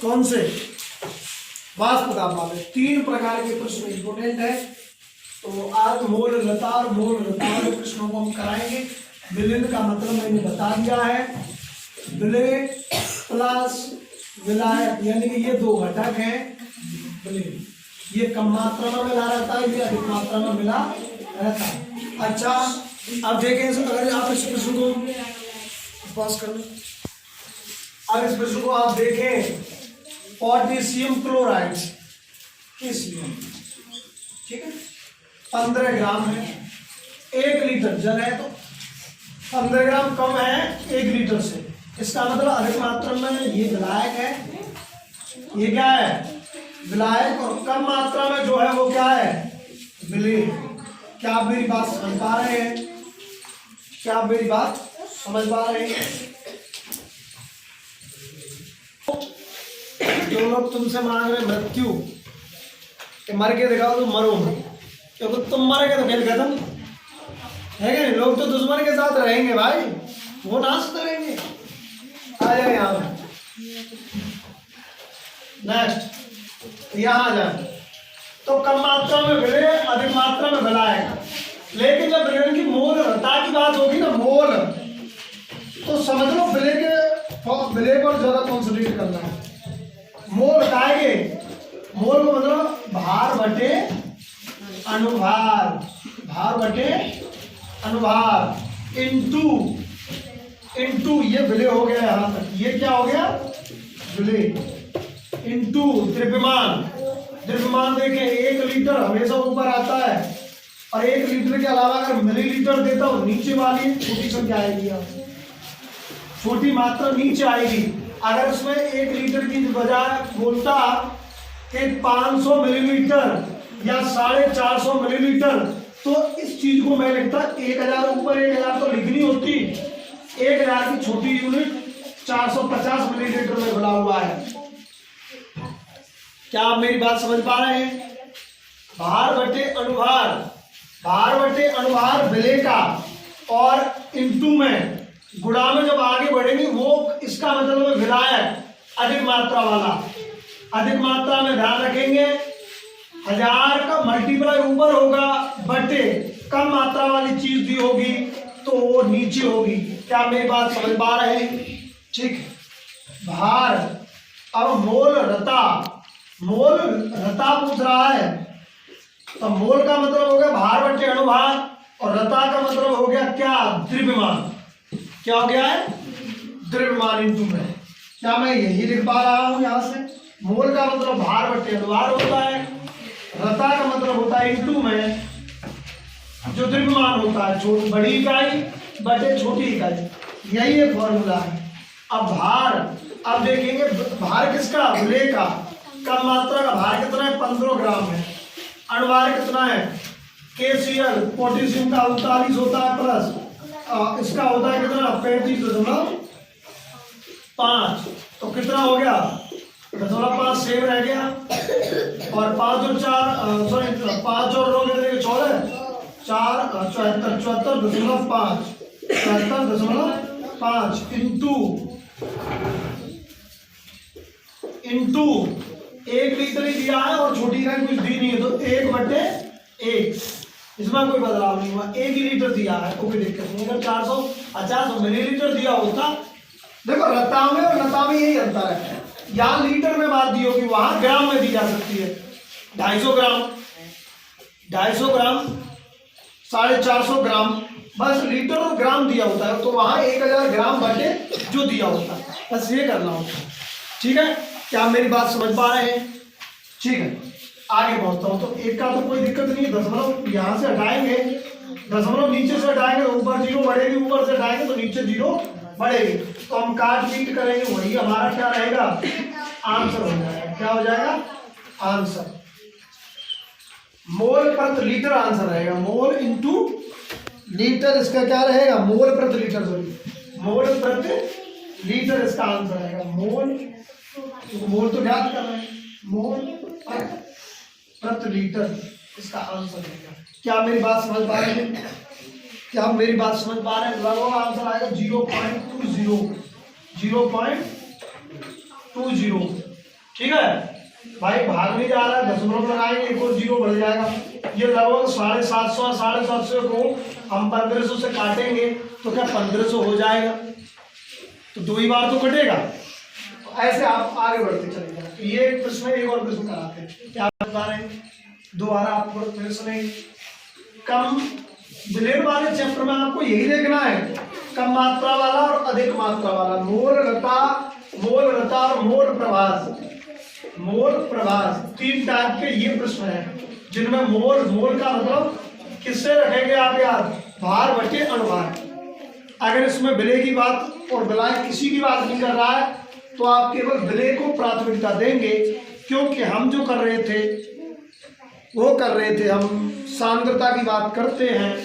कौन से? वाष्प तापमान में 3 प्रकार के प्रश्न इंपोर्टेंट है। तो आज मोल लता और मोल लता के प्रश्नों को हम कराएंगे। विलीन का मतलब मैंने बता दिया है, विलय प्लस विलायक, यानी कि ये 2 घटक हैं। विलीन ये कम मात्रा में मिला रहता है, ये अधिक मात्रा में मिला रहता है। अच्छा, अब देखें, अगर आप इस प्रश्न को पास कर लें, अब इस प्रश्न को आप देखें, पोटेशियम क्लोराइड इसमें, ठीक है, 15 ग्राम है, 1 लीटर जल है, तो 15 ग्राम कम है 1 लीटर से। इसका मतलब अधिक मात्रा में ये विलायक है, ये क्या है? विलायक। और कम मात्रा में जो है वो क्या है? विलीन। क्या आप मेरी बात समझ पा रहे हैं? क्या आप मेरी बात समझ पा रहे हैं? जो लोग तुमसे मांग रहे मृत्यु कि मर के दिखाओ, तो मरो मत, क्योंकि तुम मरोगे तो खेल खत्म है कि नहीं? लोग तो दुश्मन के साथ रहेंगे भाई, वो नाश करेंगे। आ जाए यहाँ पर, नेक्स्ट यहाँ आ जाए। तो कम मात्रा में विलय, अधिक मात्रा में विलायक। लेकिन जब विलयन की मोल लता की बात होगी ना, मोल, तो समझ लो विलय पर ज्यादा कॉन्सेंट्रेट करना है। मोल खाएंगे, मोल को मतलब भार बटे अनुभार, भार बटे अनुभार इंटू ये विलय हो गया यहां तक। ये क्या हो गया? विलय इंटू द्रव्यमान। द्रव्यमान देखें, 1 लीटर हमेशा ऊपर आता है, और 1 लीटर के अलावा अगर मिलीलीटर देता हूं, नीचे वाली छोटी संख्या आएगी, छोटी मात्रा नीचे आएगी। अगर उसमें 1 लीटर की बजाय बोलता कि 500 मिलीलीटर या 450 मिलीलीटर, तो इस चीज को मैं लिखता 1000, ऊपर 1000 तो लिखनी होती, 1000 की छोटी यूनिट 450 मिलीलीटर में भरा हुआ है। क्या आप मेरी बात समझ पा रहे हैं? भार बटे अनुभार, भार बटे अनुभार विलय का, और इंटू में गुणा में जब आगे बढ़ेंगे वो इसका मतलब है विलायक, अधिक मात्रा वाला। अधिक मात्रा में ध्यान रखेंगे, 1000 का मल्टीप्लाई ऊपर होगा, बटे कम मात्रा वाली चीज दी होगी तो वो नीचे होगी। क्या मेरी बात समझ पा रहे हैं? ठीक, भार। अब मोल रता, मोल रता पूछ रहा है, तो मोल का मतलब हो गया भार बटे अनुभार, और रता का मतलब हो गया क्या? द्रव्यमान। क्या हो गया है? द्रव्यमान इंटू में। क्या मैं यही लिख पा रहा हूं यहां से? मोल का मतलब भार बटे अनुभार होता है, रता का मतलब होता है इंटू में जो द्रव्यमान होता है, छोटी बड़ी इकाई बटे छोटी इकाई, यही एक फॉर्मूला है। अब भार, अब देखेंगे भार किसका? विलय का। कम मात्रा का भार कितना है? 15 ग्राम है। अनुभार कितना है? KCl पोटेशियम का 39 होता है, प्लस इसका होता है कितना? 35.5। तो कितना हो गया? 0.5 सेव रह गया, और 5 और 4 सॉरी 5 और 9 कितने के? 14, 4 74.5 74.5 इंटू 1 लीटर ही दिया है और छोटी इकाई कुछ दी नहीं है, तो 1/1, इसमें कोई बदलाव नहीं हुआ। 1 लीटर दिया है, कोई दिक्कत नहीं। अगर 450 मिलीलीटर दिया होता, देखो रता में और लता में यही अंतर है, यहाँ लीटर में बात दी होगी, वहां ग्राम में दी जा सकती है। 250 ग्राम, 250 ग्राम, 450 ग्राम, बस लीटर और ग्राम दिया होता है, तो वहां 1000 ग्राम बटे जो दिया होता है, बस ये करना होता है। ठीक है, क्या आप मेरी बात समझ पा रहे हैं? ठीक है, आगे बढ़ता हूं। तो 1 का तो कोई दिक्कत नहीं है, दशमलव यहां से हटाएंगे, दशमलव नीचे से हटाएंगे तो ऊपर 0 बढ़ेगी, ऊपर से हटाएंगे तो नीचे 0 बढ़ेगी। तो हम काट पीट करेंगे, वही हमारा क्या रहेगा? आंसर हो जाएगा। क्या हो जाएगा? आंसर। मोल प्रति लीटर आंसर रहेगा, मोल इंटू लीटर इसका क्या रहेगा? मोल प्रति लीटर, सॉरी मोल प्रति लीटर इसका आंसर रहेगा। मोल तो याद कर रहे हैं, मोल प्रति लीटर इसका आंसर रहेगा। क्या मेरी बात समझ पा रहे हैं? क्या आप मेरी बात समझ पा रहे हैं? लगभग आंसर आएगा 0.20, 0.20। ठीक है भाई, भाग नहीं जा रहा है, दशमलव लगाएंगे, एक और जीरो बढ़ जाएगा। ये लगभग 750 750 को हम 1500 से काटेंगे तो क्या 1500 हो जाएगा, तो 2 ही बार तो कटेगा। ऐसे आप आगे बढ़ते चले जाए। तो ये एक प्रश्न, एक और प्रश्न कराते हैं, क्या बता रहे हैं दोबारा आपको प्रश्न। कम विलेन वाले चैप्टर में आपको यही देखना है, कम मात्रा वाला और अधिक मात्रा वाला, मोल रता और मोल प्रभास 3 टाइप के ये प्रश्न हैं, जिनमें मोल का मतलब किससे रखेंगे आप याद, भार बटे अनुभार। अगर इसमें विलेय की बात और विलायक किसी की बात नहीं कर रहा है तो आप केवल विलेय को प्राथमिकता देंगे, क्योंकि हम जो कर रहे थे वो कर रहे थे, हम सांद्रता की बात करते हैं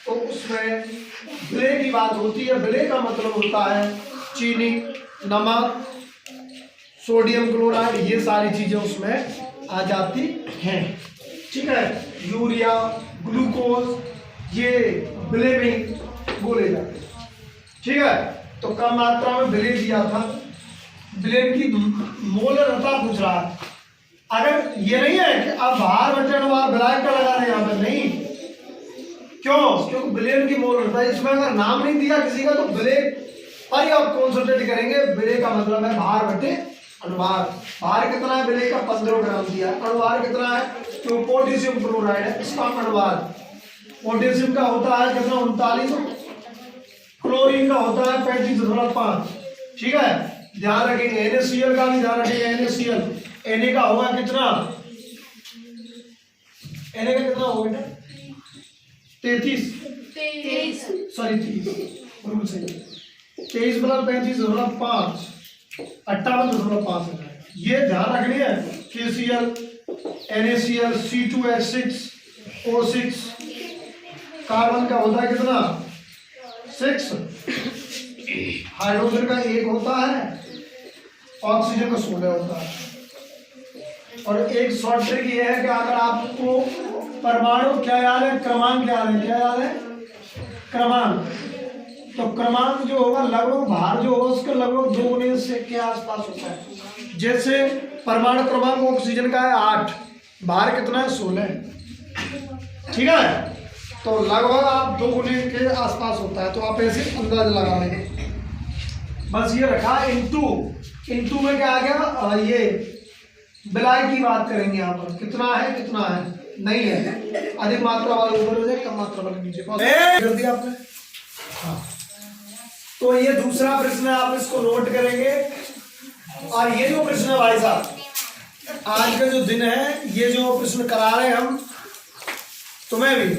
तो उसमें विलेय की बात होती है। विलेय का मतलब होता है चीनी, नमक, सोडियम क्लोराइड, ये सारी चीजें उसमें आ जाती हैं। ठीक है, यूरिया, ग्लूकोज, ये विलेय में बोले जाते हैं। ठीक है, तो कम मात्रा में विलेय दिया था, विलेय की मोलरता पूछ रहा है। अगर ये नहीं है कि आप भार बटे अनुभार विलायक का लगा रहे हैं यहाँ पर, नहीं, क्यों, क्योंकि विलेय की मोलरता, इसमें अगर नाम नहीं दिया किसी का तो विलेय पर ही आप कॉन्सेंट्रेट करेंगे। विलेय का मतलब है भार बटे अनुभार। भार कितना है विलेय का, 15 ग्राम दिया। अनुभार कितना है, तो पोटेशियम क्लोराइड है, इसका अनुभार। पोटेशियम का होता है कितना, 39, क्लोरीन का होता है 35.5। ठीक है, ध्यान रखेंगे। NaCl का भी ध्यान रखेंगे, NaCl, Na का होगा कितना, Na का कितना होगा बेटा, 33, सॉरी 30, बिल्कुल सही, 23 + 35.5, 58.5 है। ये ध्यान रखनी है। KCl, NaCl, C2H6O6, कार्बन का होता है कितना, 6, हाइड्रोजन का 1 होता है, ऑक्सीजन का 16 होता है। और एक शॉर्ट ट्रिक ये है कि अगर आपको परमाणु क्या याद है, क्रमांक याद है, क्या याद है, क्रमांक, तो क्रमांक जो होगा लगभग भार जो होगा उसके लगभग 2 गुने से के आसपास होता है। जैसे परमाणु क्रमांक ऑक्सीजन का है 8, भार कितना है, 16। ठीक है, तो लगभग आप 2 गुने के आसपास होता है, तो आप ऐसे अंदाज लगा लेंगे। बस ये रखा इंटू में क्या आ गया, ये विलायक की बात करेंगे। यहाँ पर कितना है, कितना है, नहीं है, अधिक मात्रा वाले ऊपर हो जाए, कम मात्रा वाले नीचे कर दिया आपने। हाँ, तो ये दूसरा प्रश्न है, आप इसको नोट करेंगे। और ये जो प्रश्न है भाई साहब, आज का जो दिन है, ये जो प्रश्न करा रहे हैं हम, तुम्हें भी,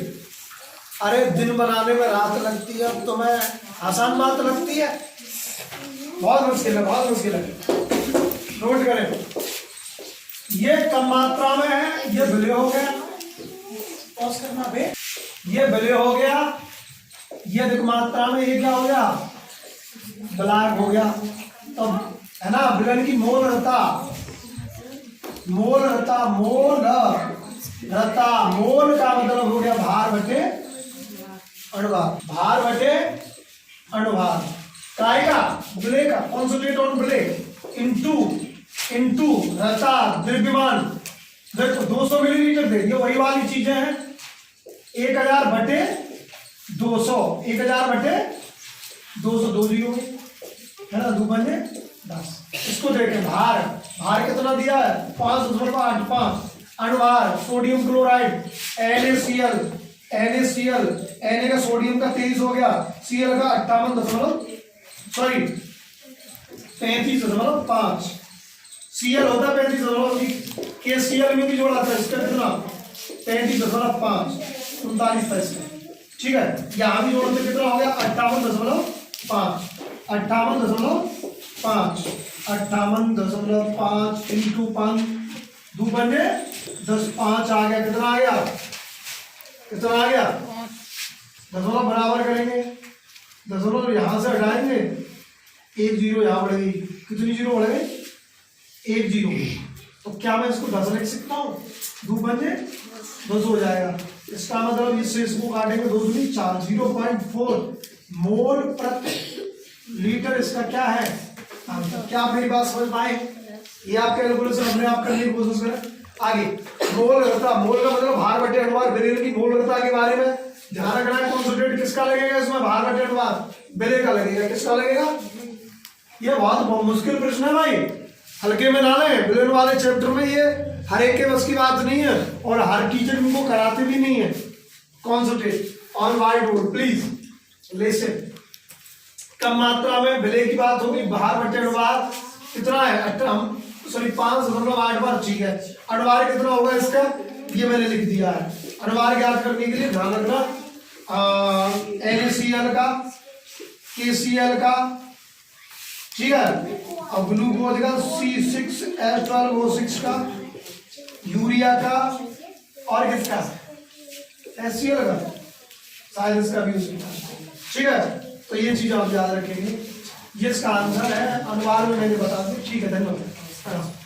अरे दिन बनाने में रात लगती है, तुम्हें आसान बात लगती है, बहुत मुश्किल है, बहुत मुश्किल है। नोट करें, ये कम मात्रा में है, ये विलेय हो गया, पॉज करना बे, ये विलेय हो गया, ये अधिक मात्रा में, ये क्या हो गया, विलायक हो गया। तो है ना, विलेय की मोल रता, मोल का मतलब हो गया भार बटे अनुभार, भार बटे अनुभार, काय का, विलेय का, कॉन्सेंट्रेट ऑन विलेय, इंटू रता द्रव्यमान। देखो 200 मिलीलीटर दे दिया, वही वाली चीजें हैं, 1000 बटे 200, 1000 बटे 200, 2 जीरो है ना, 2 बने 10। इसको देखें, भार कितना दिया है, 5.85। अनुभार सोडियम क्लोराइड, NaCl, Na का सोडियम का 23 हो गया, Cl का 35.5, Cl होता है 35, KCl में भी जोड़ा था, इसका कितना 35.5, 39 था इसका। ठीक है, यहाँ भी जोड़ते कितना हो गया, 58.5, 58.5 इंटू 5, 2 बने 10, 5 आ गया, कितना आ गया, कितना आ गया, दशमलव बराबर करेंगे, दशमलव यहाँ से हटाएंगे, 1 जीरो यहाँ बढ़ेगी, कितनी जीरो बढ़ेगी, 1 जीरो। तो क्या मैं इसको 10 लिख सकता हूँ, 2 बजे 10 हो जाएगा। इसका मतलब इससे इसको काटेंगे, 2 दूनी 4, 0.4 मोल प्रति लीटर इसका क्या है, क्या मेरी बात समझ पाए। ये आप कैलकुलेशन अपने आप करने की कोशिश करें। आगे मोल का मतलब भार बटे अनुभार विलेय की मोलता के बारे में ध्यान रखना है। कॉन्सेंट्रेट किसका लगेगा इसमें, भार बटे अनुभार विलेय का लगेगा। किसका लगेगा? ये बहुत मुश्किल प्रश्न है भाई, हल्के में ना लें। विलेय वाले चैप्टर में ये हर एक के बस की बात नहीं है और हर टीचर इनको कराते भी नहीं है। Concentrate on white board please listen. कम मात्रा में विलेय की बात होगी। भार बटे अनुभार कितना है, सॉरी 5.8 बार, ठीक है। अनुभार कितना होगा इसका, ये मैंने लिख दिया है। अनुभार ज्ञात करने के लिए ध्यान रखना NaCl का, KCl का, ठीक है, और ग्लूकोज का C6H12O6 का, यूरिया का और किसका HCl का, शायद इसका भी उसी का, ठीक है। तो ये चीज आप याद रखेंगे। ये इसका आंसर है, अनुभार में मैंने बता दी। ठीक है, धन्यवाद।